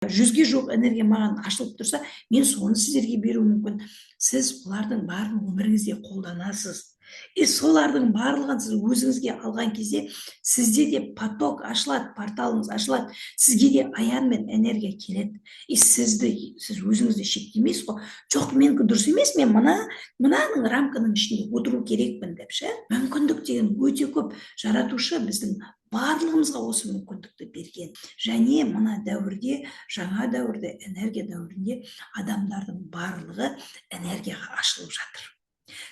100-ге жоқ энергия маған ашылып тұрса, мен соны сіздерге беру мүмкін. Сіз олардың барын өміріңізде қолданасыз. Солардың барлығын сіз өзіңізге алған кезде сізде де поток ашылады, порталыңыз ашылады. Сізге де аян мен энергия келеді. Сіз өзіңізді шектемейсіз ғой. Жоқ, менікі дұрыс емес, мен мынаның рамканың ішінде отыру керекпін деп ше. Мүмкіндік деген өте көп. Жаратушы біздің барлығымызға осы мүмкіндікті берген. Және мына дәуірде, жаңа дәуірде, энергия дәуірінде адамдардың барлығы энергияға ашылып жатыр.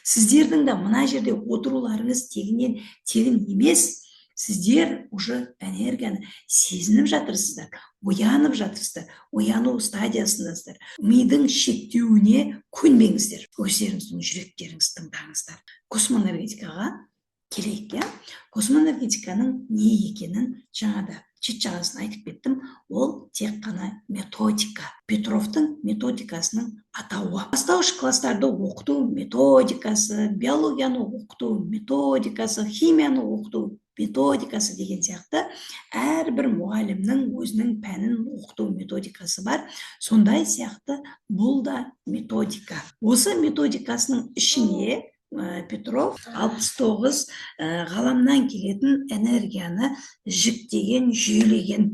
Сіздердің де мына жерде отыруларыңыз тегін емес. Сіздер уже энергияны сезініп жатырсыздар, оянып жатырсыздар, ояну стадиясындасыздар. Мидың шектеуіне көнбеңіздер, өздеріңіздің жүректеріңізді тыңдаңыздар. Космоэнергетикаға келейік. Космоэнергетиканың не екенін жаңада шет жағасын айтып кеттім. Ол тек қана методика. Петровтың методикасының атауы. Бастауыш класстарды оқыту методикасы, биологияны оқыту методикасы, химияны оқыту методикасы деген сияқты әрбір мұғалімнің өзінің пәнін оқыту методикасы бар. Сондай сияқты бұл да методика. Осы методикасының ішіне Петров 69 ғаламнан келетін энергияны жіктеген, жүйелеген.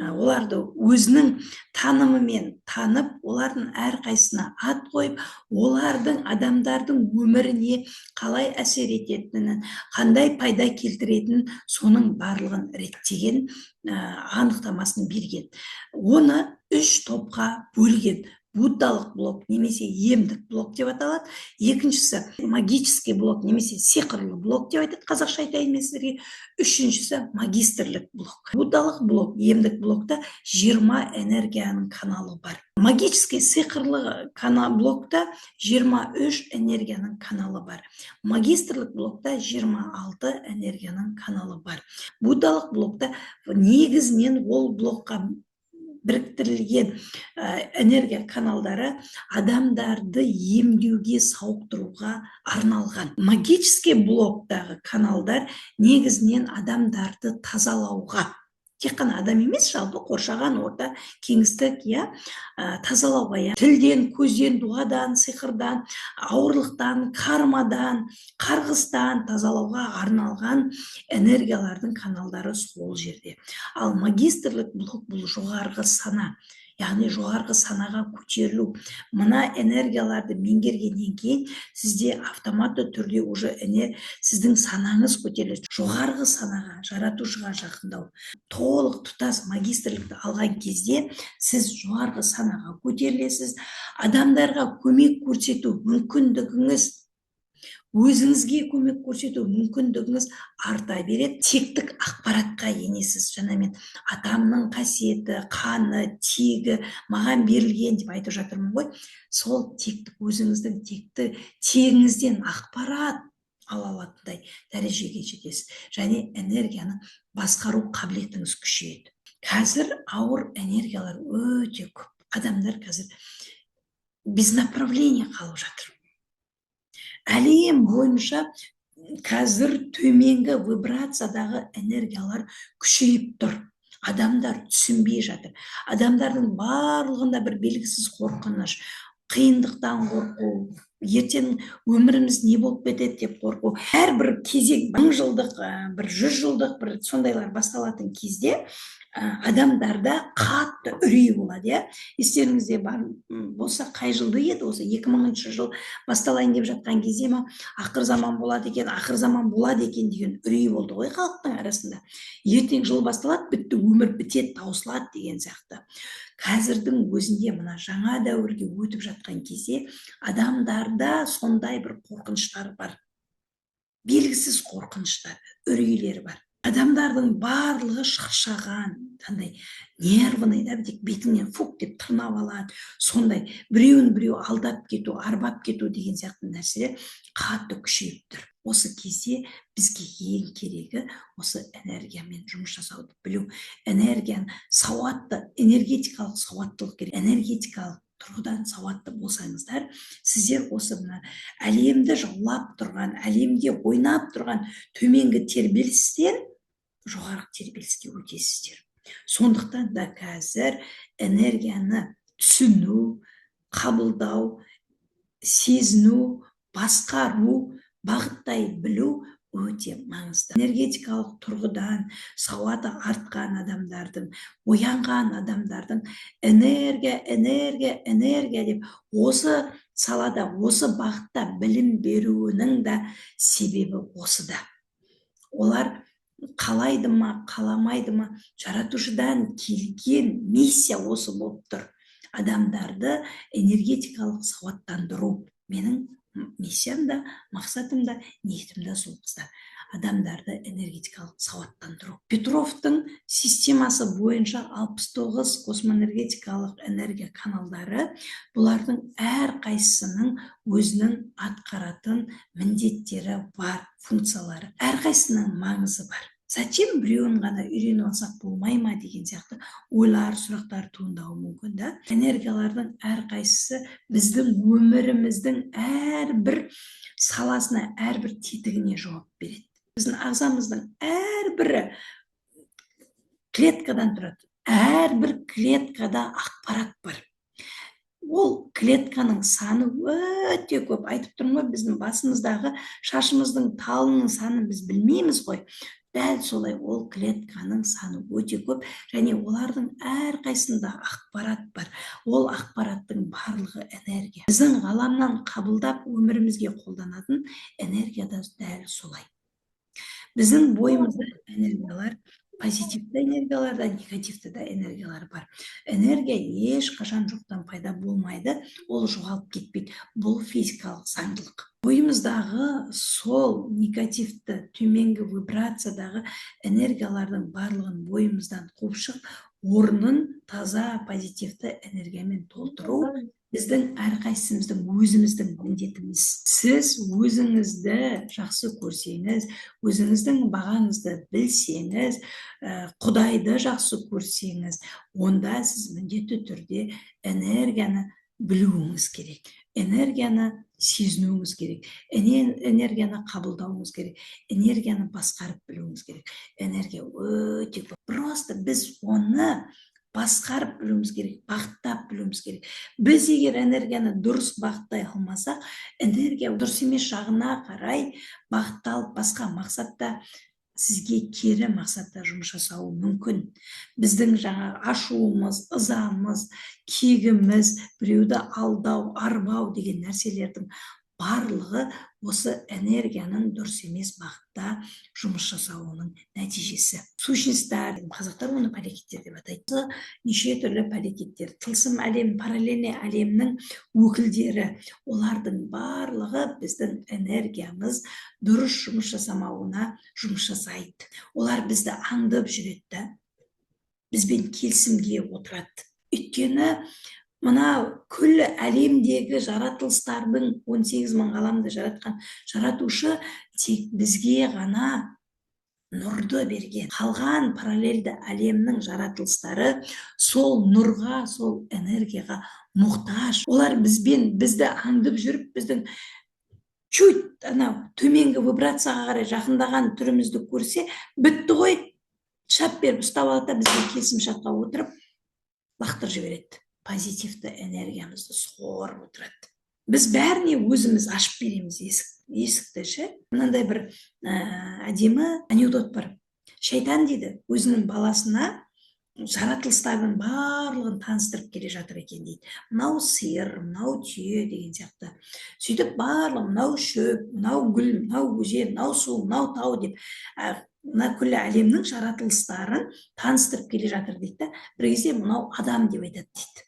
Оларды өзінің танымымен танып, олардың әрқайсына ат қойып, олардың адамдардың өміріне қалай әсер ететінін, қандай пайда келтіретінін, соның барлығын реттеген, анықтамасын берген. Оны 3 топқа бөлген. Буддалық блок немесе емдік блок деп аталады. Екіншісі магический блок немесе сиқырлы блок деп айтады, қазақша айтайын мен сіздерге. Үшіншісі магистрлік блок. Буддалық блок, емдік блокта 20 энергияның каналы бар. Магический сиқырлы блокта 23 энергияның каналы бар. Магистрлік блокта 26 энергияның каналы бар. Буддалық блокта негізінен ол блокқа біріктірілген энергия каналдары адамдарды емдеуге, сауықтыруға арналған. Магический блоктағы каналдар негізінен адамдарды тазалауға, тек қана адам емес, жалпы қоршаған орта, кеңістік, тазалауға, тілден, көзден, дуадан, сиқырдан, ауырлықтан, кармадан, қарғыстан тазалауға арналған энергиялардың каналдары сол жерде. Ал магистрлік блок бұл жоғарғы сана, яғни жоғарғы санаға көтерілу. Мына энергияларды меңгергеннен кейін сізде автоматты түрде уже сіздің санаңыз көтеріледі. Жоғарғы санаға, жаратушыға жақындау. Толық тұтас магистрлікті алған кезде сіз жоғарғы санаға көтерілесіз. Адамдарға көмек көрсету мүмкіндігіңіз, өзіңізге көмек көрсету мүмкіндігіңіз арта береді. Тектік ақпаратқа енесіз. Жаңамен атамның қасиеті, қаны, тегі маған берілген деп айтып жатырмын ғой. Сол тектік, өзіңіздің тегіңізден ақпарат ала алатындай дәрежеге жетесіз. Және энергияны басқару қабілетіңіз күшейеді. Қазір ауыр энергиялар өте көп. Адамдар қазір без направления қалып жатыр. Әлем бойынша қазір төменгі вибрациядағы энергиялар күшейіп тұр. Адамдар түсінбей жатыр. Адамдардың барлығында бір белгісіз қорқыныш, қиындықтан қорқу, ертең өміріміз не болып кетеді деп қорқу. Әрбір кезек 1000 жылдық, 100 жылдық бір сондайлар басталатын кезде адамдарда қатты үрей болады. Естеріңізде бар болса, қай жылды еді осы 2000 жыл басталайын деп жатқан кезде ақыр заман болады екен деген үрей болды ғой халықтың арасында. Ертең жыл басталады, бітті, өмір бітеді, таусылады деген сияқты. Қазірдің өзінде мына жаңа дәуірге өтіп жатқан кезде адамдарда сондай бір қорқыныштар бар. Белгісіз қорқыныштар, үрейлер бар. Адамдардың барлығы шаршаған, нервный, бетіңнен фук деп тырнап алады. Сондай біреу алдап кету, арбап кету деген сияқты нәрселер қатты күшейіп тұр. Осы кезде бізге ең керегі осы энергиямен жұмыс жасауды білу. Энергияны сауатты, энергетикалық сауаттылық керек. Энергетикалық тұрғыдан сауатты болсаңыздар, сіздер осы әлемді жаулап тұрған, әлемде ойнап тұрған төменгі тербелістен жоғарғы тербеліске өтесіздер. Сондықтан да қазір энергияны түсіну, қабылдау, сезіну, басқару, бағыттай білу өте маңызды. Энергетикалық тұрғыдан сауаты артқан адамдардың, оянған адамдардың энергия деп осы салада, осы бағытта білім беруінің да себебі осыда. Олар қалайды ма, қаламайды ма, жаратушыдан келген миссия осы болып тұр. Адамдарды энергетикалық сауаттандыру. Менің миссиям да, мақсатым да, ниетім да сол қыздар. Адамдарды энергетикалық сауаттандыру. Петровтың системасы бойынша 69 космоэнергетикалық энергия каналдары, бұлардың әр қайсысының өзінің атқаратын міндеттері бар, функциялары. Әр қайсысының маңызы бар. Зачем біреуін ғана үйреніп алсақ болмай ма деген сияқты ойлар, сұрақтар туындауы мүмкін, да? Энергиялардың әрқайсысы біздің өміріміздің әрбір саласына, әрбір тетігіне жауап береді. Біздің ағзамыздың әрбірі клеткадан тұрады. Әрбір клеткада ақпарат бар. Ол клетканың саны өте көп. Айтып тұрмын ғой, біздің басымыздағы шашымыздың талының санын біз білмейміз ғой. Дәл солай ол клетканың саны өте көп, және олардың әрқайсында ақпарат бар. Ол ақпараттың барлығы энергия. Біздің ғаламнан қабылдап өмірімізге қолданатын энергия да дәл солай. Біздің бойымызда энергиялар, позитивті энергиялар да, негативті да энергиялар бар. Энергия ешқашан жоқтан пайда болмайды, ол жоғалып кетпейді. Бұл физикалық заңдылық. Бойымыздағы сол негативті, төменгі вибрациядағы энергиялардың барлығын бойымыздан қуып шығып, орнын таза позитивті энергиямен толтыру біздің әрқайсымыздың өзіміздің міндетіміз. Сіз өзіңізді жақсы көрсеңіз, өзіңіздің бағаңызды білсеңіз, Құдайды жақсы көрсеңіз, онда сіз міндетті түрде энергияны білуіңіз керек. Энергияны сезінуіңіз керек. Энергияны қабылдауыңыз керек. Энергияны басқарып білуіңіз керек. Энергия өте көп. Просто біз оны басқарып білуіміз керек, бағыттап білуіміз керек. Біз егер энергияны дұрыс бағыттай алмасақ, энергия дұрыс емес жағына қарай бағытталып басқа мақсатта, сізге кері мақсатта жұмыс жасауы мүмкін. Біздің жаңа ашуымыз, ызамыз, кегіміз, біреуді алдау, арбау деген нәрселердің барлығы осы энергияның дұрыс емес бағытта жұмыс жасауының нәтижесі. Сущностьтар, қазақтар оны парекеттер деп атайды. Неше түрлі парекеттер, тылсым әлем, параллельный әлемнің өкілдері, олардың барлығы біздің энергиямыз дұрыс жұмыс жасамауына жұмыс жасайды. Олар бізді аңдып жүреді, бізбен келісімге отырады. Өйткені мына күллі әлемдегі жаратылыстардың 18 мың ғаламды жаратқан жаратушы тек бізге ғана нұрды берген. Қалған параллельді әлемнің жаратылыстары сол нұрға, сол энергияға мұқтаж. Олар бізді аңдып жүріп, біздің чуть төменгі вибрацияға қарай жақындаған түрімізді көрсе, бітті ғой, шап беріп ұстап алады, бізге келісімшартқа отырып лақтырып жібереді. Позитивті энергиямызды сорып отырады. Біз бәріне өзіміз ашып береміз есікті, ше. Мынандай бір әдемі анекдот бар. Шайтан дейді, өзінің баласына жаратылыстардың барлығын таныстырып келе жатыр екен дейді. Мынау сиыр, мынау түйе деген сияқты. Сөйтіп барлығы мынау шөп, мынау гүл, мынау өзен, мынау су, мынау тау деп мына күллі әлемнің жаратылыстарын таныстырып келе жатыр дейді. Бір кезде мынау адам деп айтады дейді.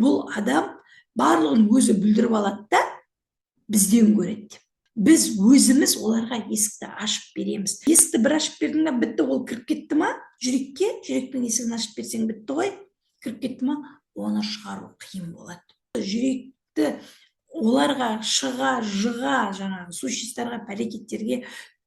Бұл адам барлығын өзі бүлдіріп алады да, бізден көреді. Біз өзіміз оларға есікті ашып береміз. Есікті бір ашып бердің бе, бітті, ол кіріп кетті ма? Жүрекке, жүректің есігін ашып берсең бітті ғой, кіріп кетті ма? Оны шығару қиын болады. Жүректі оларға жыға, жаңағы сущностьтарға, парекеттерге,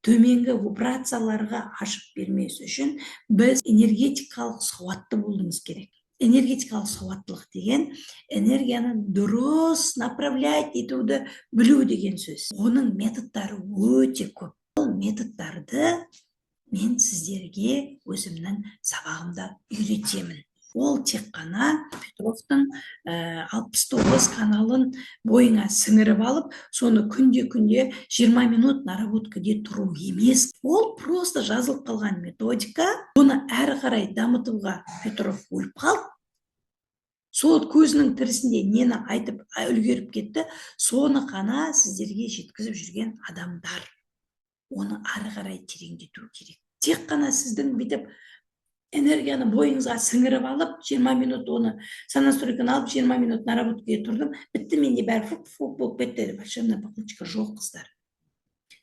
төменгі вибрацияларға ашып бермес үшін біз энергетикалық сауатты болуымыз керек. Энергетикалық сауаттылық деген энергияны дұрыс направлять етуді білу деген сөз. Оның методтары өте көп. Ол методтарды мен сіздерге өзімнің сабағымда үйретемін. Ол тек қана Петровтың 69 каналын бойыңа сіңіріп алып, соны күнде 20 минут наработкаде тұру емес. Ол просто жазылып қалған методика. Оны әрі қарай дамытуға Петров өліп қалды. Сол көзінің тірісінде нені айтып үлгеріп кетті, соны қана сіздерге жеткізіп жүрген адамдар. Оны ары қарай тереңдету керек. Тек қана сіздің бүйтіп энергияны бойыңызға сіңіріп алып, 20 минут оны сонастройканы алып, 20 минут наработкаға тұрдым, бітті, менде бәрі фук болып кетті. Волшебная палочка жоқ, қыздар.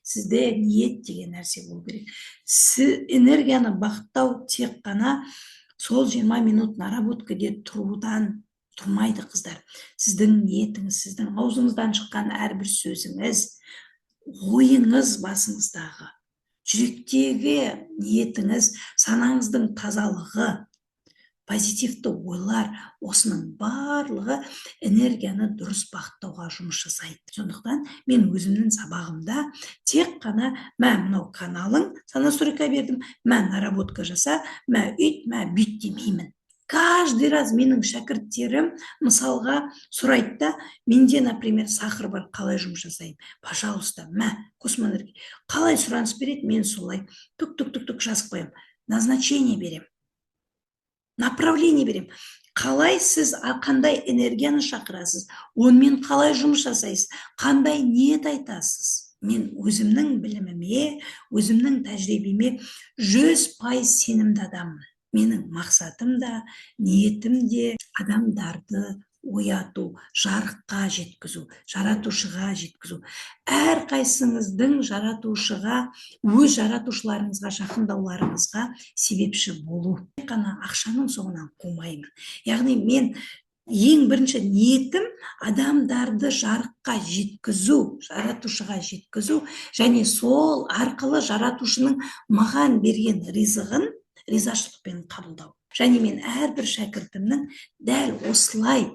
Сізде ниет деген нәрсе болу керек. Энергияны бағыттау тек қана сол 20 минут наработкаде тұрудан тұрмайды, қыздар. Сіздің ниетіңіз, сіздің аузыңыздан шыққан әрбір сөзіңіз, ойыңыз басыңыздағы, жүректегі ниетіңіз, санаңыздың тазалығы, позитивті ойлар, осының барлығы энергияны дұрыс бағыттауға жұмыс жасайды. Сондықтан мен өзімнің сабағымда тек қана мә мынау каналың, сонастройка бердім, мә наработка жаса, мә үйт, мә бүйт демеймін. Каждый раз менің шәкірттерім мысалға сұрайды да, менде, например, сахар бар, қалай жұмыс жасаймын? Пожалуйста, мә, космоэнергия. Қалай сұраныс береді, мен солай түк жазып қоямын. Назначение берем. Направление берем. Қалай сіз қандай энергияны шақырасыз, онымен қалай жұмыс жасайсыз, қандай ниет айтасыз. Мен өзімнің біліміме, өзімнің тәжірибеме 100% сенімді адаммын. Менің мақсатым да, ниетім де адамдарды ояту, жарыққа жеткізу, жаратушыға жеткізу. Әрқайсыңыздың жаратушыға, өз жаратушыларыңызға, жақындауларыңызға себепші болу. Қана ақшаның соңынан қумаймын. Яғни мен ең бірінші ниетім адамдарды жарыққа жеткізу, жаратушыға жеткізу, және сол арқылы жаратушының маған берген ризығын ризашылықпен қабылдау. Және мен әрбір шәкіртімнің дәл осылай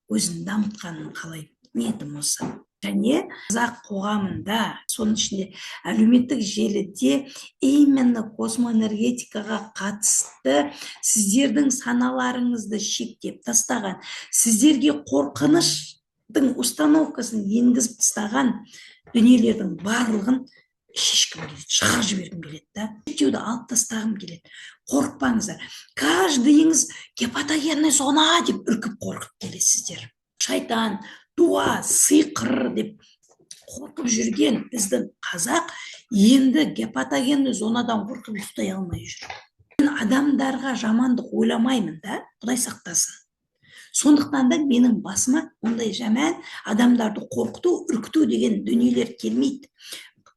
өзін дамытқанын қалаймын. Ниетім осы. Және қазақ қоғамында, соның ішінде әлеуметтік желіде именно космоэнергетикаға қатысты сіздердің саналарыңызды шектеп тастаған, сіздерге қорқыныштың установкасын енгізіп тастаған дүниелердің барлығын шешкім келеді, шығарып жібергім келеді да. Шектеуді алып тастағым келеді. Қорықпаңыздар. Каждыйыңыз гепатогенный зона деп үркіп қорқып келесіздер. Шайтан, дуа, сиқыр деп қорқып жүрген біздің қазақ енді гепатогенный зонадан қорқып ұстай алмай жүр. Мен адамдарға жамандық ойламаймын да, Құдай сақтасын. Сондықтан да менің басыма ондай жаман адамдарды қорқыту, үркіту деген дүниелер келмейді.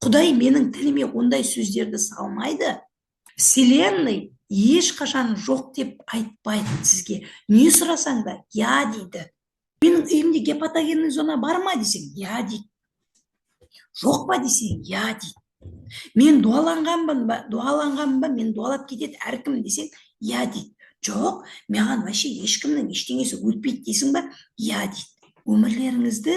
Құдай менің тіліме ондай сөздерді салмайды. Вселенной ешқашан жоқ деп айтпайды сізге. Не сұрасаң да, я дейді. Менің үйімде гепатогенный зона бар ма десең, я дейді. Жоқ па десең, я дейді. Мен дуаланғанмын ба, мен дуалап кетеді әркім десең, я дейді. Жоқ, маған вообще ешкімнің ештеңесі өтпейді десің ба, я дейді. Өмірлеріңізді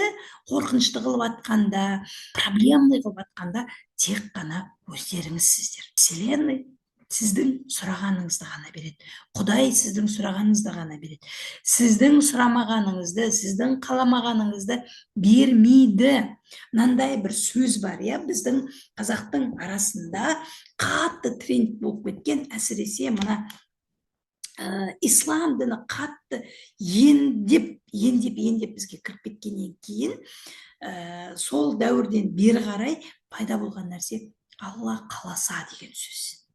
қорқынышты қылып атқанда, проблемный қылып атқанда тек қана өздеріңізсіздер. Вселенной сіздің сұрағаныңызды ғана береді. Құдай сіздің сұрағаныңызды ғана береді. Сіздің сұрамағаныңызды, сіздің қаламағаныңызды бермейді. Мынандай бір сөз бар, біздің қазақтың арасында қатты тренд болып кеткен, әсіресе мына ислам діні қатты ендеп бізге кіріп кеткеннен кейін сол дәуірден бері қарай пайда болған нәрсе Алла қаласа деген сөз.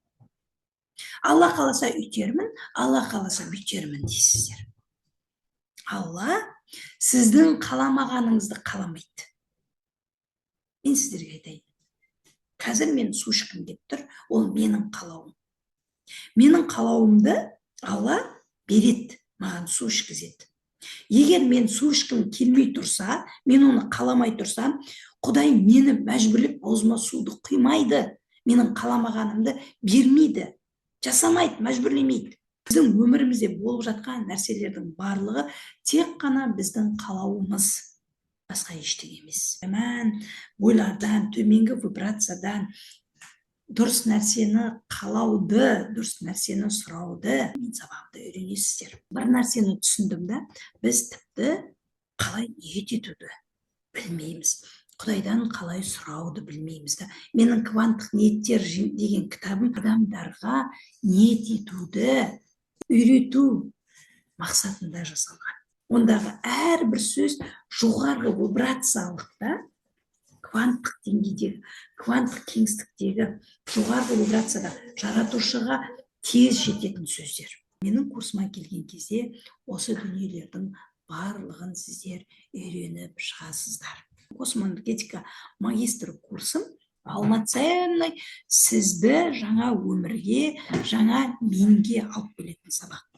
Алла қаласа үйтермін, Алла қаласа бүйтермін дейсіздер. Алла сіздің қаламағаныңызды қаламайды. Мен сіздерге айтайын. Қазір мен су ішкім келіп тұр, ол менің қалауым. Менің қалауымды Алла береді, маған су ішкізеді. Егер мен су ішкім келмей тұрса, мен оны қаламай тұрсам, Құдай мені мәжбүрлеп аузыма суды құймайды, менің қаламағанымды бермейді, жасамайды, мәжбүрлемейді. Біздің өмірімізде болып жатқан нәрселердің барлығы тек қана біздің қалауымыз, басқа ештеңе емес. Жаман ойлардан, төменгі вибрациядан, дұрыс нәрсені қалауды, дұрыс нәрсені сұрауды мен сабағында үйренесіздер. Бір нәрсені түсіндім да, біз тіпті қалай ниет етуді білмейміз. Құдайдан қалай сұрауды білмейміз да. Менің кванттық ниеттер деген кітабым адамдарға ниет етуді үйрету мақсатында жасалған. Ондағы әрбір сөз жоғарғы вибрациялық та, кванттық деңгейдегі, кванттық кеңістіктегі жоғарғы вибрацияда жаратушыға тез жететін сөздер. Менің курсыма келген кезде осы дүниелердің барлығын сіздер үйреніп шығасыздар. Космоэнергетика магистр курсым полноценный сізді жаңа өмірге, жаңа менге алып келетін сабақ.